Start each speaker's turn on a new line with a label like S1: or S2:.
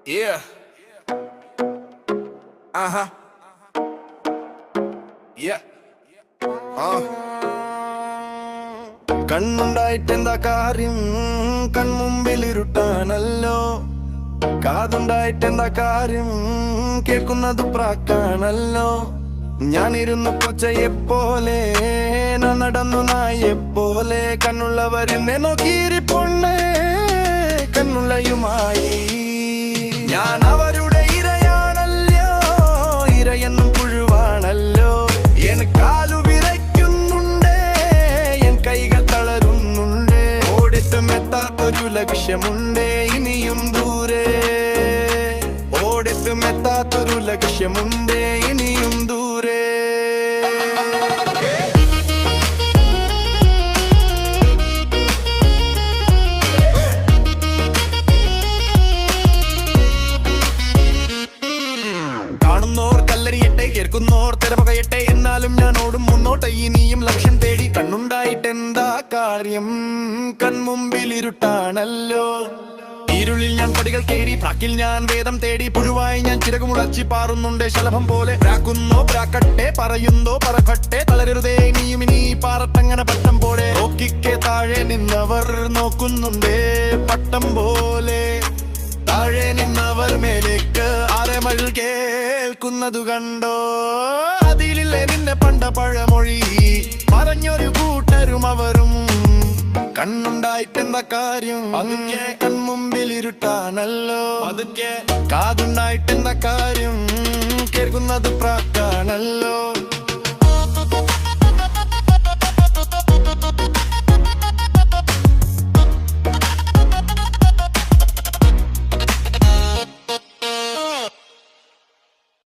S1: Yeah. Uh-huh. Yeah. കണ്ണുണ്ടായിട്ടെന്താ കാര്യം, കൺമുമ്പിലിരുട്ടാണല്ലോ. കാതുണ്ടായിട്ടെന്താ കാര്യം, കേൾക്കുന്നത് പ്രാക്കാണല്ലോ. ഞാനിരുന്നു പൂച്ചയെപ്പോലെ, ഞാൻ നടന്നു നായെപ്പോലെ. കണ്ണുള്ളവരെന്നെ നോക്കിയിരിപ്പുണ്ണേ കണ്ണുള്ളയുമായി. ഞാൻ അവരുടെ ഇരയാണല്ലോ, ഇരയെന്നും പുഴുവാണല്ലോ. എൻ കാലു വിറയ്ക്കുന്നുണ്ടേ, എൻ കൈകൾ തളരുന്നുണ്ടേ. ഓടിത്തും എത്താത്തൊരു ലക്ഷ്യമുണ്ടേ ഇനിയും ദൂരെ. ഓടിത്തും എത്താത്തൊരു ലക്ഷ്യമുണ്ടേ ഇനിയും ദൂരെ. കാണുന്നോർ കല്ലെറിയട്ടെ, കേൾക്കുന്നോർ തിരപകയട്ടെ, എന്നാലും ഞാൻ ഓടും മുന്നോട്ട് ഇനിയും ലക്ഷ്യം തേടി. കണ്ണുണ്ടായിട്ടെന്താ കാര്യം, കൺമുമ്പിൽ ഇരുട്ടാണല്ലോ. ഇരുളിൽ ഞാൻ പടികൾ കയറി, പ്രാക്കിൽ ഞാൻ വേദം തേടി. പുഴുവായി ഞാൻ ചിറകുമുളച്ചി പാറുന്നുണ്ട് ശലഭം പോലെ. പ്രാക്കുന്നോ പ്രാക്കട്ടെ, പറയുന്നോ പറക്കട്ടെ, തളരരുതേ ഇനിയും ഇനി പാറട്ടങ്ങനെ പട്ടം പോലെ. നോക്കിക്കെ താഴെ നിന്നവർ നോക്കുന്നുണ്ടേ പട്ടം പോലെ. താഴെ നിന്നവർ മേലേക്ക് ആരമഴ കേൾക്കുന്നതു കണ്ടോ. അതിലില്ലേ നിന്നെ പണ്ട പഴമൊഴി, പറഞ്ഞൊരു കൂട്ടരും അവരും. കണ്ണുണ്ടായിട്ടെന്താ കാര്യം, അതൊക്കെ കൺമുമ്പിൽ ഇരുട്ടാണല്ലോ. അതൊക്കെ കാതുണ്ടായിട്ടെന്താ കാര്യം, കേൾക്കുന്നത് പ്രാക്കാണല്ലോ.